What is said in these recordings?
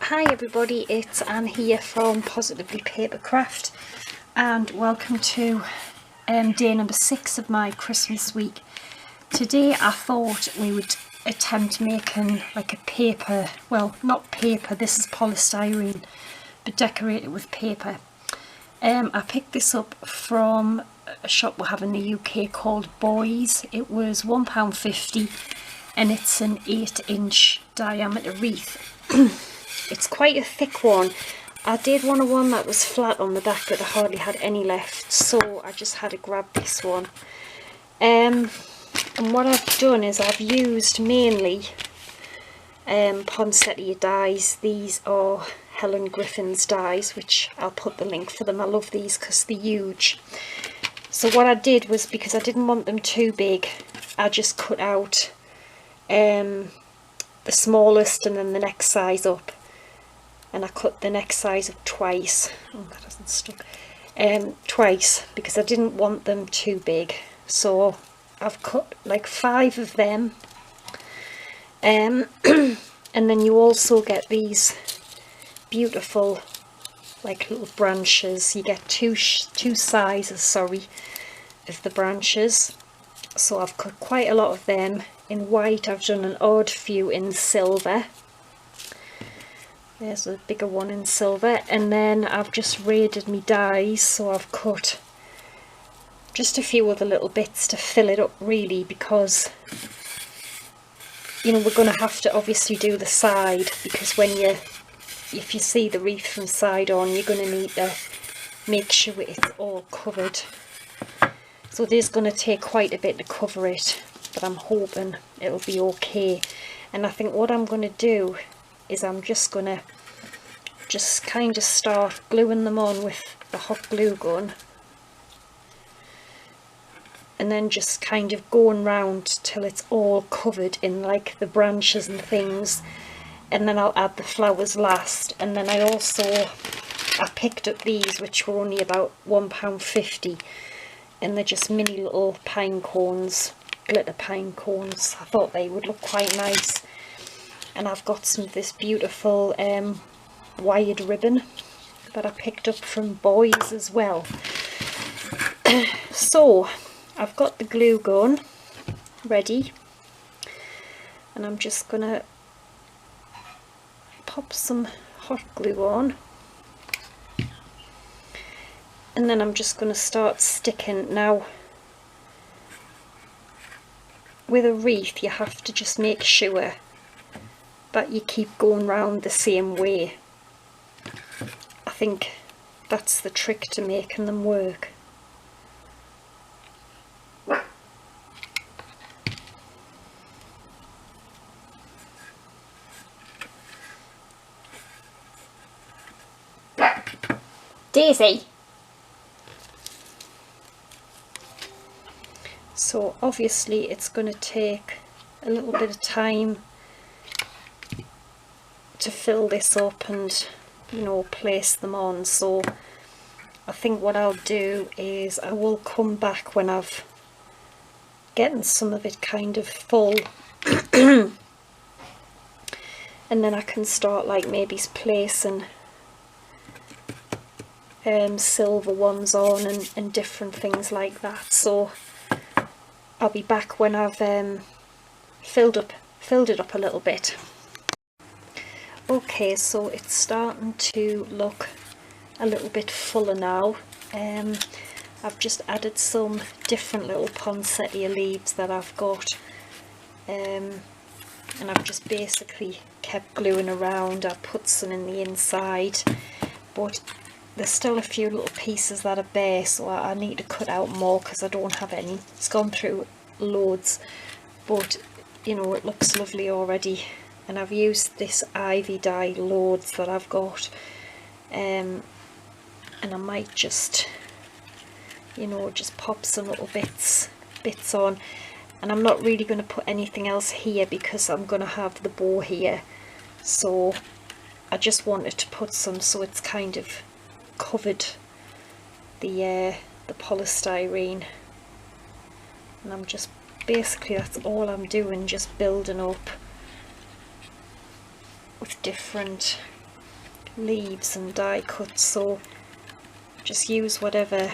Hi everybody, it's Anne here from Positively Papercraft and welcome to day number 6 of my Christmas week. Today I thought we would attempt making like a paper, well not paper, this is polystyrene, but decorate it with paper. I picked this up from a shop we have in the UK called Boys. It was £1.50 and it's an 8-inch diameter wreath. It's quite a thick one. I did want one that was flat on the back, but I hardly had any left, so I just had to grab this one. And what I've done is I've used mainly poinsettia dies. These are Helen Griffin's dies, which I'll put the link for them. I love these because they're huge. So what I did was, because I didn't want them too big, I just cut out the smallest and then the next size up. And I cut the next size up twice. Oh, that hasn't stuck. Twice, because I didn't want them too big. So I've cut like 5 of them. And then you also get these beautiful like little branches. You get two sizes, sorry, of the branches. So I've cut quite a lot of them in white. I've done an odd few in silver. There's a bigger one in silver, and then I've just raided me dies, so I've cut just a few other little bits to fill it up really, because you know we're going to have to obviously do the side, because if you see the wreath from side on, you're going to need to make sure it's all covered. So it is going to take quite a bit to cover it, but I'm hoping it'll be okay. And I think what I'm going to do is I'm just going to kind of start gluing them on with the hot glue gun, and then just kind of going round till it's all covered in like the branches and things, and then I'll add the flowers last. And then I picked up these, which were only about £1.50, and they're just mini little pine cones, glitter pine cones. I thought they would look quite nice. And I've got some of this beautiful wired ribbon that I picked up from Boys as well. So I've got the glue gun ready, and I'm just going to pop some hot glue on, and then I'm just going to start sticking. Now with a wreath you have to just make sure that you keep going round the same way. I think that's the trick to making them work. Daisy! So obviously it's going to take a little bit of time to fill this up and, you know, place them on. So I think what I'll do is I will come back when I've gotten some of it kind of full and then I can start like maybe placing silver ones on and different things like that. So I'll be back when I've filled it up a little bit. Okay, so it's starting to look a little bit fuller now. I've just added some different little poinsettia leaves that I've got, and I've just basically kept gluing around. I put some in the inside, but there's still a few little pieces that are bare, so I need to cut out more because I don't have any. It's gone through loads, but you know, it looks lovely already. And I've used this ivy dye loads that I've got, and I might just, you know, just pop some little bits on. And I'm not really going to put anything else here because I'm going to have the bow here, so I just wanted to put some so it's kind of covered the polystyrene. And I'm just basically, that's all I'm doing, just building up with different leaves and die cuts, so just use whatever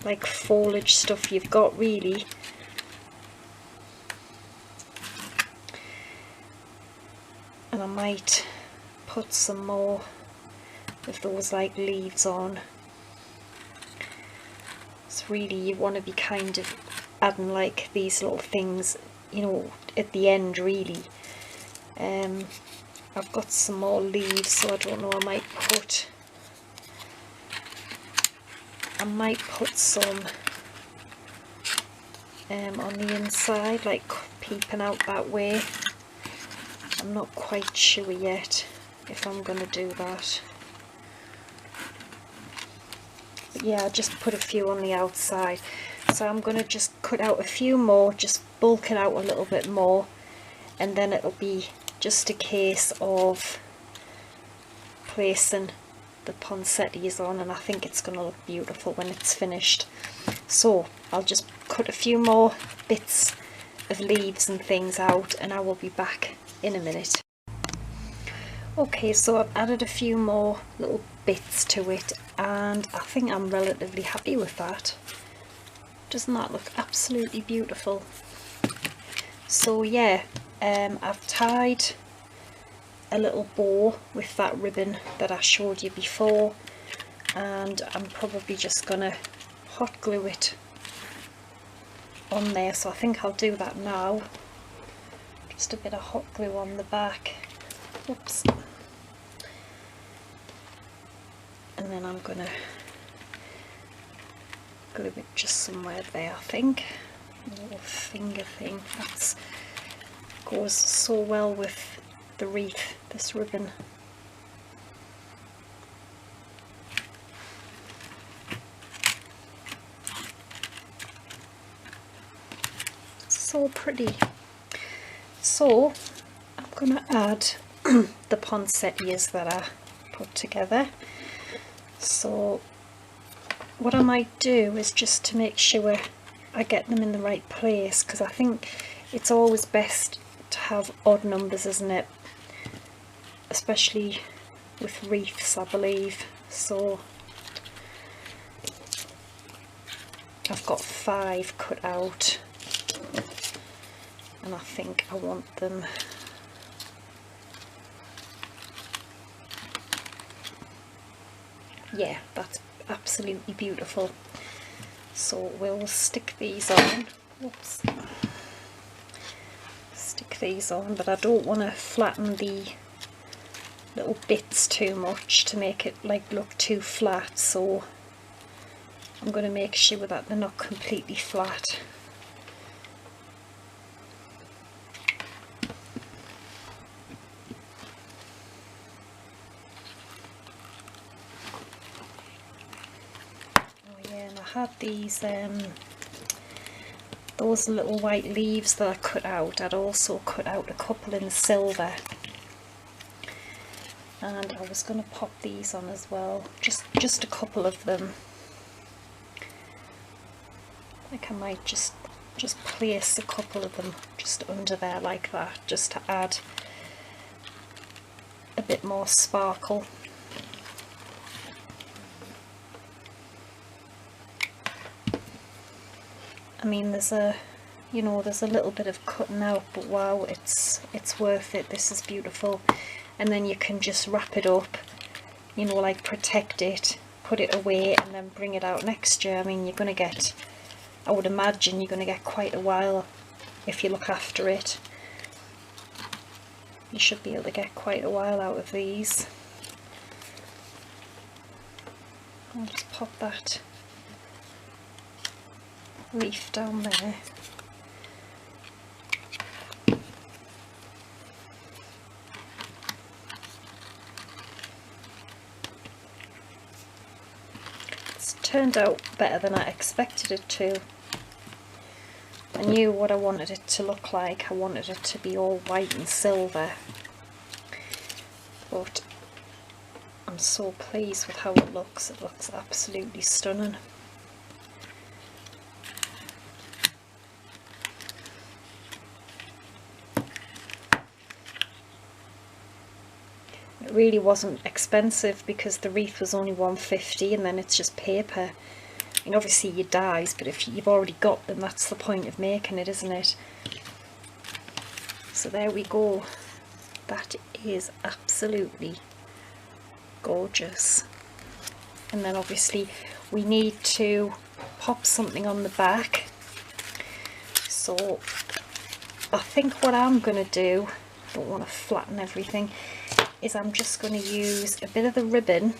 like foliage stuff you've got really. And I might put some more of those like leaves on. So really you want to be kind of adding like these little things, you know, at the end really. I've got some more leaves, so I don't know, I might put some on the inside, like peeping out that way. I'm not quite sure yet if I'm going to do that. But yeah, I just put a few on the outside. So I'm going to just cut out a few more, just bulk it out a little bit more, and then it'll be just a case of placing the poinsettias on, and I think it's going to look beautiful when it's finished. So I'll just cut a few more bits of leaves and things out, and I will be back in a minute. Okay, so I've added a few more little bits to it, and I think I'm relatively happy with that. Doesn't that look absolutely beautiful? So yeah, I've tied a little bow with that ribbon that I showed you before, and I'm probably just gonna hot glue it on there. So I think I'll do that now. Just a bit of hot glue on the back. Oops. And then I'm gonna glue it just somewhere there, I think. A little finger thing. That goes so well with the wreath, this ribbon. So pretty. So I'm gonna add the poinsettias that I put together. So what I might do is, just to make sure I get them in the right place, because I think it's always best to have odd numbers, isn't it? Especially with wreaths, I believe. So I've got 5 cut out, and I think I want them yeah, that's absolutely beautiful. So we'll stick these on. Oops. Stick these on, but I don't want to flatten the little bits too much to make it like look too flat, so I'm going to make sure that they're not completely flat. And I had these those little white leaves that I cut out. I'd also cut out a couple in silver, and I was going to pop these on as well, just a couple of them. Like I might just place a couple of them just under there like that, just to add a bit more sparkle. I mean, there's a little bit of cutting out, but wow, it's worth it. This is beautiful. And then you can just wrap it up, you know, like protect it, put it away, and then bring it out next year. I mean, you're going to get, I would imagine you're going to get quite a while if you look after it. You should be able to get quite a while out of these. I'll just pop that leaf down there. It's turned out better than I expected it to. I knew what I wanted it to look like. I wanted it to be all white and silver, but I'm so pleased with how it looks. It looks absolutely stunning. It really wasn't expensive because the wreath was only £1.50, and then it's just paper. I mean, obviously you dies, but if you've already got them, that's the point of making it, isn't it? So there we go. That is absolutely gorgeous. And then obviously we need to pop something on the back. So I think what I'm going to do, don't want to flatten everything, is I'm just going to use a bit of the ribbon .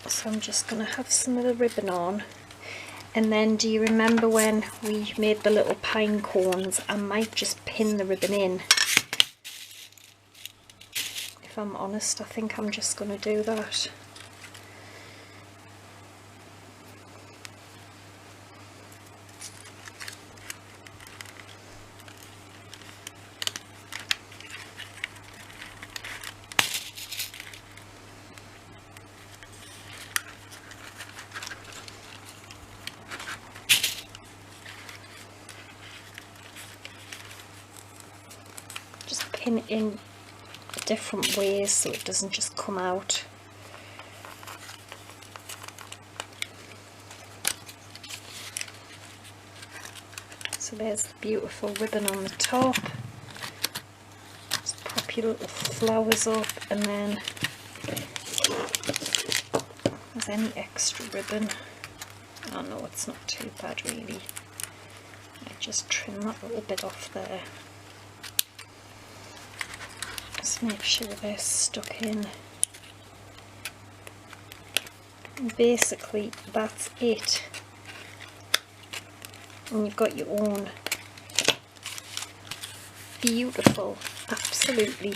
So I'm just going to have some of the ribbon on. And then, do you remember when we made the little pine cones? I might just pin the ribbon in. If I'm honest, I think I'm just going to do that. Pin it in different ways so it doesn't just come out. So there's the beautiful ribbon on the top. Just pop your little flowers up, and then if there's any extra ribbon, oh no, it's not too bad really. I just trim that little bit off there. Just make sure they're stuck in. And basically that's it. And you've got your own beautiful, absolutely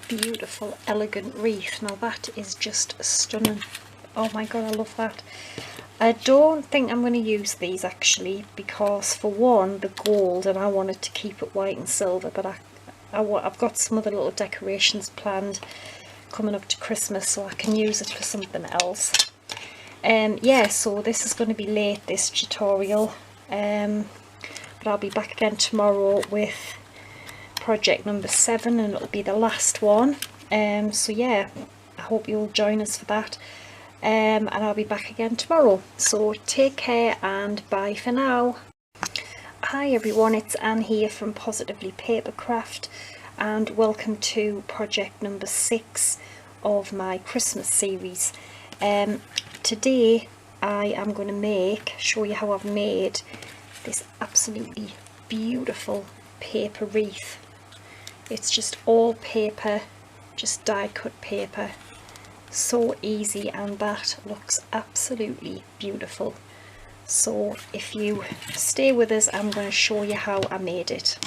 beautiful, elegant wreath. Now that is just stunning. Oh my god, I love that. I don't think I'm going to use these actually, because for one, the gold, and I wanted to keep it white and silver, but I've got some other little decorations planned coming up to Christmas, so I can use it for something else. Yeah, so this is going to be late, this tutorial, but I'll be back again tomorrow with project number 7, and it'll be the last one. So yeah, I hope you'll join us for that, and I'll be back again tomorrow. So take care and bye for now. Hi everyone, it's Anne here from Positively Papercraft, and welcome to project number 6 of my Christmas series. Today I am going to show you how I've made this absolutely beautiful paper wreath. It's just all paper, just die cut paper, so easy, and that looks absolutely beautiful. So if you stay with us, I'm going to show you how I made it.